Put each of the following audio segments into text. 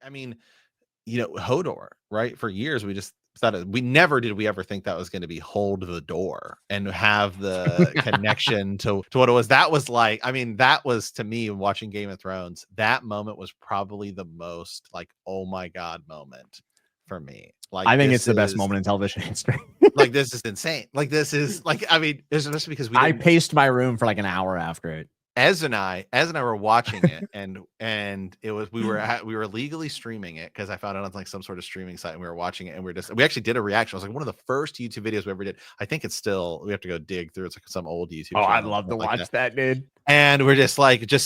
I mean, Hodor, right? For years, we just thought we never did we ever think that was going to be hold the door and have the connection to what it was. That was like, I mean, that was to me watching Game of Thrones. That moment was probably the most like, oh my God moment for me. Like, I think it's the best moment in television history. Like, this is insane. Like, this is like, I mean, especially because I paced my room for like an hour after it. Ez and I were watching it, and it was we were legally streaming it because I found it on like some sort of streaming site, and we were watching it, and we actually did a reaction. It was like one of the first YouTube videos we ever did. I think it's still, we have to go dig through. It's like some old YouTube. Oh, I'd love to watch that, dude. And we're just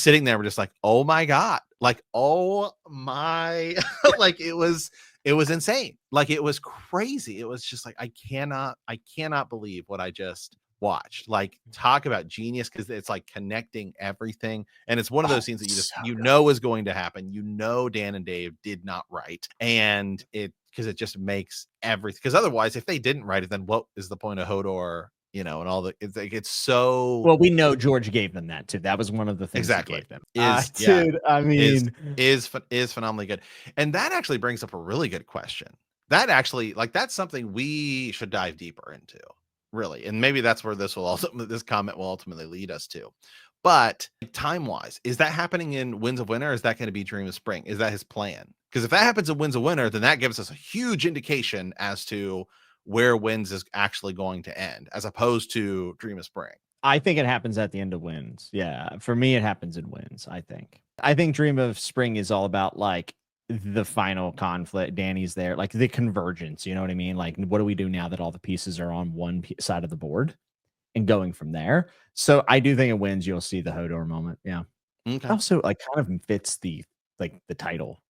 sitting there. We're just like, oh my God, like, oh my, like it was insane. Like, it was crazy. It was just like, I cannot believe what I just watched. Like, talk about genius, because it's like connecting everything, and it's one of those scenes that you just is going to happen. Dan and Dave did not write, and because it just makes everything, because otherwise if they didn't write it, then what is the point of Hodor, and all the, it's so well, we know George gave them that too. That was one of the things exactly he gave them. Dude, I mean, is phenomenally good. And that actually brings up a really good question. That actually, like, that's something we should dive deeper into, really. And maybe that's where this comment will ultimately lead us to. But time-wise, is that happening in Winds of Winter? Or is that going to be Dream of Spring? Is that his plan? Because if that happens in Winds of Winter, then that gives us a huge indication as to where Winds is actually going to end, as opposed to Dream of Spring. I think it happens at the end of Winds. Yeah, for me, it happens in Winds. I think Dream of Spring is all about like the final conflict. Dany's there, like the convergence. You know what I mean? Like, what do we do now that all the pieces are on one side of the board, and going from there. So I do think in Winds you'll see the Hodor moment. Yeah. Okay. Also, like, kind of fits the title.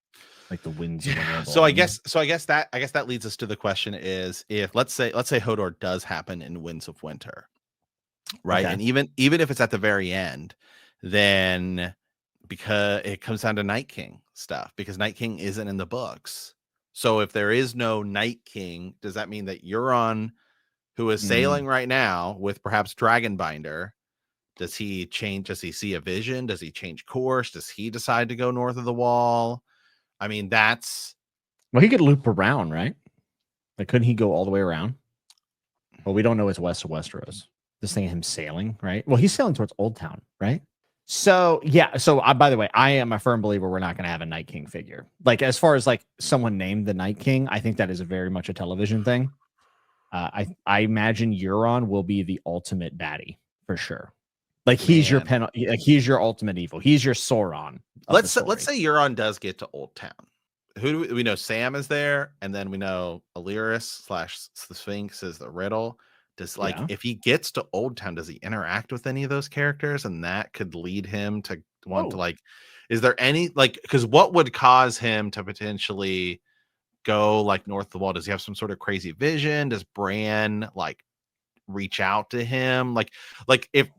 Like the Winds. Yeah. So I guess that leads us to the question is, if let's say Hodor does happen in Winds of Winter, right? Okay. And even if it's at the very end, then because it comes down to Night King stuff, because Night King isn't in the books. So if there is no Night King, does that mean that Euron, who is sailing right now with perhaps Dragonbinder, does he change? Does he see a vision? Does he change course? Does he decide to go north of the Wall? I mean, he could loop around, right? Like, couldn't he go all the way around? Well, we don't know it's west of Westeros. This thing of him sailing, right? Well, he's sailing towards Old Town, right? So, yeah. So, by the way, I am a firm believer we're not going to have a Night King figure. Like, as far as like someone named the Night King, I think that is very much a television thing. I imagine Euron will be the ultimate baddie for sure. Like, he's your he's your ultimate evil. He's your Sauron. Let's say Euron does get to Old Town. Who do we know? Sam is there, and then we know Illyris / the Sphinx is the riddle. Does if he gets to Old Town, does he interact with any of those characters, and that could lead him to want to like? Is there any because what would cause him to potentially go like north of the Wall? Does he have some sort of crazy vision? Does Bran like reach out to him? Like if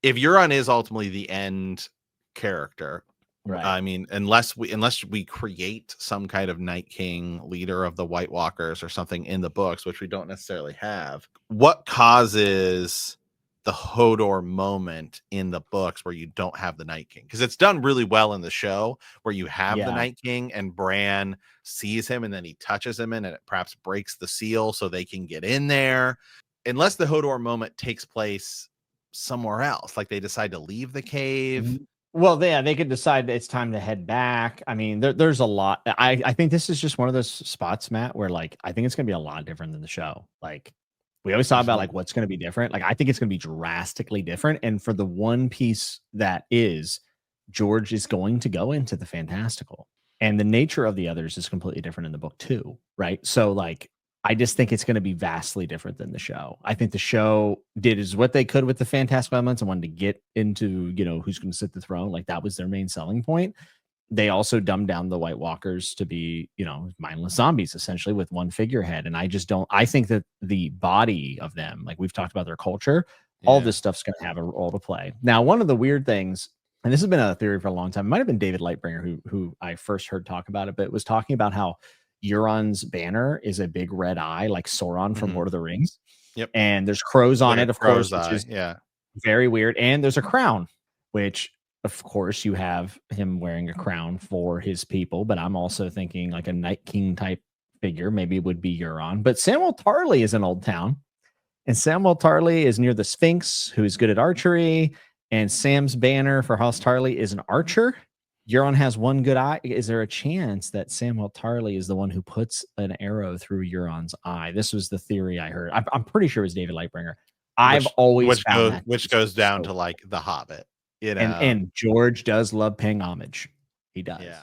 Euron is ultimately the end character, right? I mean, unless we create some kind of Night King, leader of the White Walkers or something in the books, which we don't necessarily have, what causes the Hodor moment in the books where you don't have the Night King? Because it's done really well in the show where you have the Night King and Bran sees him and then he touches him and it perhaps breaks the seal so they can get in there. Unless the Hodor moment takes place somewhere else, like they decide to leave the cave. Well, yeah, they could decide it's time to head back. I mean, there's a lot. I think this is just one of those spots, Matt, where like I think it's gonna be a lot different than the show. Like, we always talk about like what's going to be different. Like, I think it's going to be drastically different. And for the one piece that is, George is going to go into the fantastical, and the nature of the others is completely different in the book too. Right. So like, I just think it's going to be vastly different than the show. I think the show did what they could with the fantastical elements and wanted to get into, who's going to sit the throne. Like, that was their main selling point. They also dumbed down the White Walkers to be, mindless zombies, essentially, with one figurehead. And I think that the body of them, like we've talked about their culture, all this stuff's going to have a role to play. Now, one of the weird things, and this has been a theory for a long time, it might have been David Lightbringer who I first heard talk about it, but it was talking about how Euron's banner is a big red eye, like Sauron from Lord of the Rings. Yep. And there's crows on it, of course, which is very weird. And there's a crown, which of course, you have him wearing a crown for his people, but I'm also thinking like a Night King type figure. Maybe it would be Euron. But Samwell Tarly is in Old Town, and Samwell Tarly is near the Sphinx, who's good at archery. And Sam's banner for House Tarly is an archer. Euron has one good eye. Is there a chance that Samwell Tarly is the one who puts an arrow through Euron's eye? This was the theory I heard. I'm pretty sure it was David Lightbringer. I've always found that which goes down to like The Hobbit, you know. And George does love paying homage. He does. Yeah.